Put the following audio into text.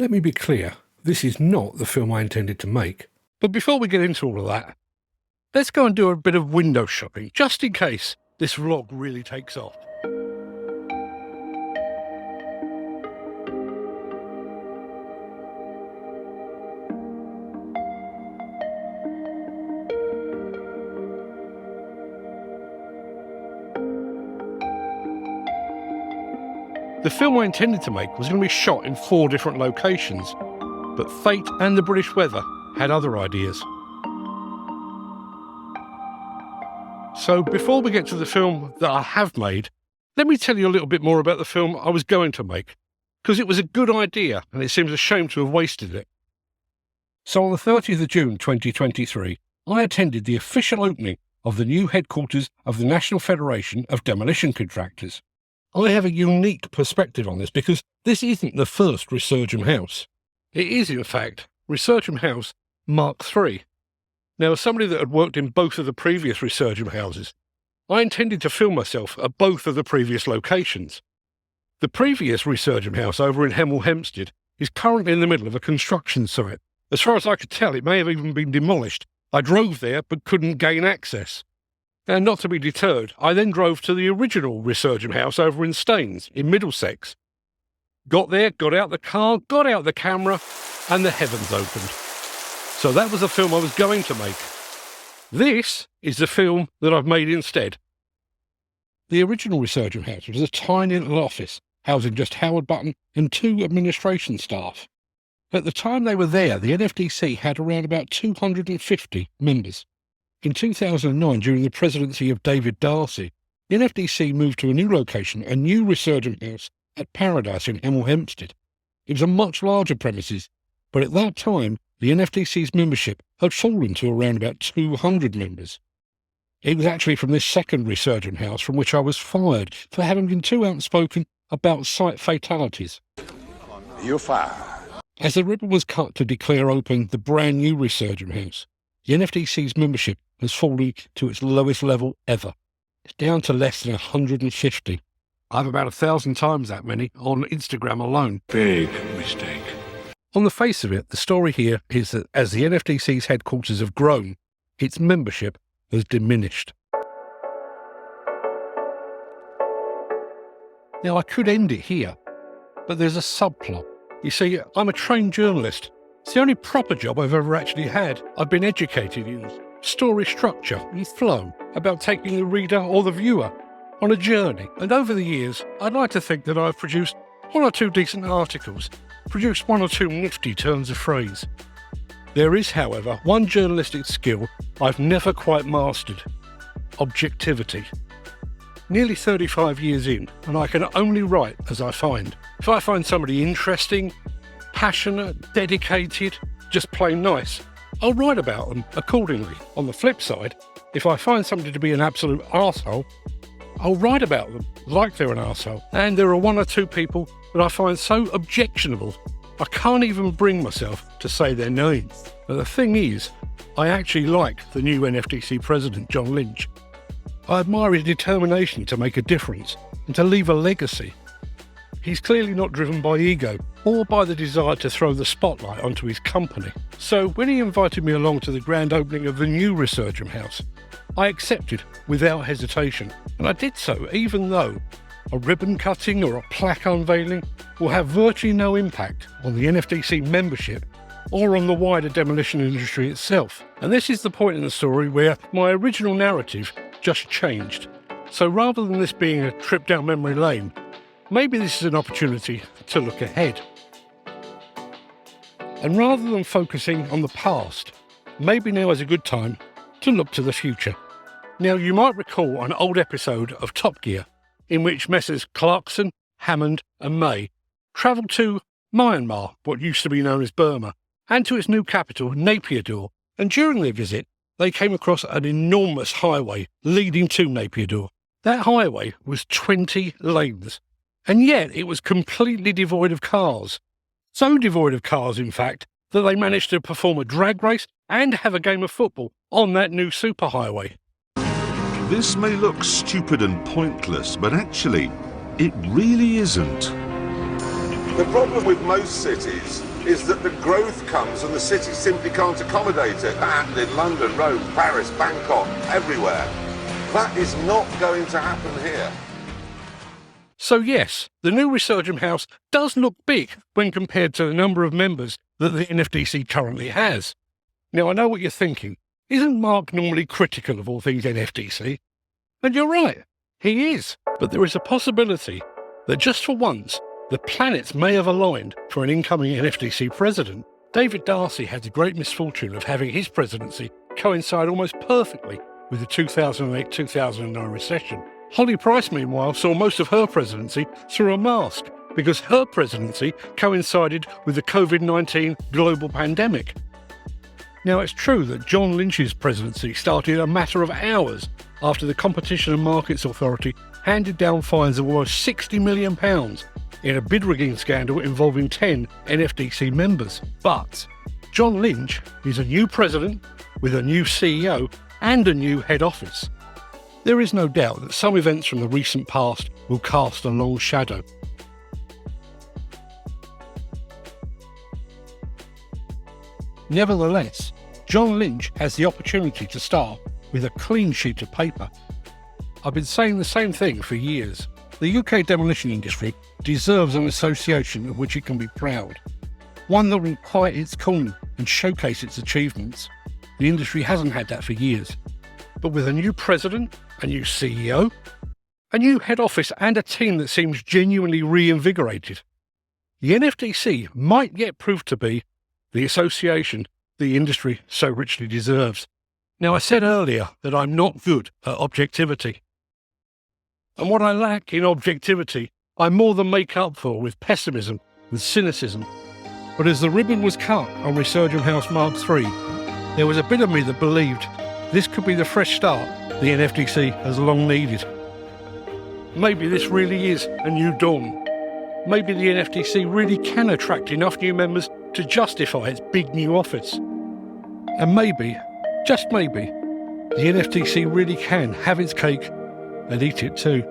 Let me be clear, this is not the film I intended to make. But before we get into all of that, let's go and do a bit of window shopping, just in case this vlog really takes off. The film I intended to make was going to be shot in 4 different locations, but fate and the British weather had other ideas. So before we get to the film that I have made, let me tell you a little bit more about the film I was going to make, because it was a good idea and it seems a shame to have wasted it. So on the 30th of June 2023, I attended the official opening of the new headquarters of the National Federation of Demolition Contractors. I have a unique perspective on this because this isn't the first Resurgam house. It is, in fact, Resurgam House Mark III. Now, as somebody that had worked in both of the previous Resurgam houses, I intended to film myself at both of the previous locations. The previous Resurgam house over in Hemel Hempstead is currently in the middle of a construction site. As far as I could tell, it may have even been demolished. I drove there but couldn't gain access. And not to be deterred, I then drove to the original Resurgam house over in Staines, in Middlesex. Got there, got out the car, got out the camera, and the heavens opened. So that was the film I was going to make. This is the film that I've made instead. The original Resurgam house was a tiny little office, housing just Howard Button and 2 administration staff. At the time they were there, the NFDC had around about 250 members. In 2009, during the presidency of David Darcy, the NFDC moved to a new location, a new Resurgam house at Paradise in Hemel Hempstead. It was a much larger premises, but at that time, the NFDC's membership had fallen to around about 200 members. It was actually from this second Resurgam house from which I was fired for having been too outspoken about site fatalities. You're fired. As the ribbon was cut to declare open the brand new Resurgam house, the NFDC's membership has fallen to its lowest level ever. It's down to less than 150. I have about 1,000 times that many on Instagram alone. Big mistake. On the face of it, the story here is that as the NFDC's headquarters have grown, its membership has diminished. Now, I could end it here, but there's a subplot. You see, I'm a trained journalist. It's the only proper job I've ever actually had. I've been educated in story structure and flow, about taking the reader or the viewer on a journey. And over the years, I'd like to think that I've produced 1 or 2 decent articles, produced 1 or 2 nifty turns of phrase. There is, however, one journalistic skill I've never quite mastered: objectivity. Nearly 35 years in, and I can only write as I find. If I find somebody interesting, passionate, dedicated, just plain nice, I'll write about them accordingly. On the flip side, if I find somebody to be an absolute arsehole, I'll write about them like they're an arsehole. And there are 1 or 2 people that I find so objectionable, I can't even bring myself to say their names. But the thing is, I actually like the new NFDC president, John Lynch. I admire his determination to make a difference and to leave a legacy. He's clearly not driven by ego or by the desire to throw the spotlight onto his company. So when he invited me along to the grand opening of the new Resurgam house, I accepted without hesitation. And I did so even though a ribbon cutting or a plaque unveiling will have virtually no impact on the NFDC membership or on the wider demolition industry itself. And this is the point in the story where my original narrative just changed. So rather than this being a trip down memory lane, maybe this is an opportunity to look ahead. And rather than focusing on the past, maybe now is a good time to look to the future. Now, you might recall an old episode of Top Gear in which Messrs Clarkson, Hammond and May travelled to Myanmar, what used to be known as Burma, and to its new capital, Naypyidaw. And during their visit, they came across an enormous highway leading to Naypyidaw. That highway was 20 lanes, and yet it was completely devoid of cars. So devoid of cars, in fact, that they managed to perform a drag race and have a game of football on that new superhighway. This may look stupid and pointless, but actually, it really isn't. The problem with most cities is that the growth comes and the city simply can't accommodate it. That happened in London, Rome, Paris, Bangkok, everywhere. That is not going to happen here. So yes, the new Resurgam House does look big when compared to the number of members that the NFDC currently has. Now I know what you're thinking. Isn't Mark normally critical of all things NFDC? And you're right, he is. But there is a possibility that just for once, the planets may have aligned for an incoming NFDC president. David Darcy had the great misfortune of having his presidency coincide almost perfectly with the 2008-2009 recession. Holly Price, meanwhile, saw most of her presidency through a mask because her presidency coincided with the COVID-19 global pandemic. Now, it's true that John Lynch's presidency started a matter of hours after the Competition and Markets Authority handed down fines of almost £60 million in a bid rigging scandal involving 10 NFDC members. But John Lynch is a new president with a new CEO and a new head office. There is no doubt that some events from the recent past will cast a long shadow. Nevertheless, John Lynch has the opportunity to start with a clean sheet of paper. I've been saying the same thing for years. The UK demolition industry deserves an association of which it can be proud. One that will quiet its corner and showcase its achievements. The industry hasn't had that for years. But with a new president, a new CEO, a new head office and a team that seems genuinely reinvigorated, the NFDC might yet prove to be the association the industry so richly deserves. Now, I said earlier that I'm not good at objectivity. And what I lack in objectivity, I more than make up for with pessimism, with cynicism. But as the ribbon was cut on Resurgam House Mark III, there was a bit of me that believed this could be the fresh start the NFDC has long needed. Maybe this really is a new dawn. Maybe the NFDC really can attract enough new members to justify its big new office. And maybe, just maybe, the NFDC really can have its cake and eat it too.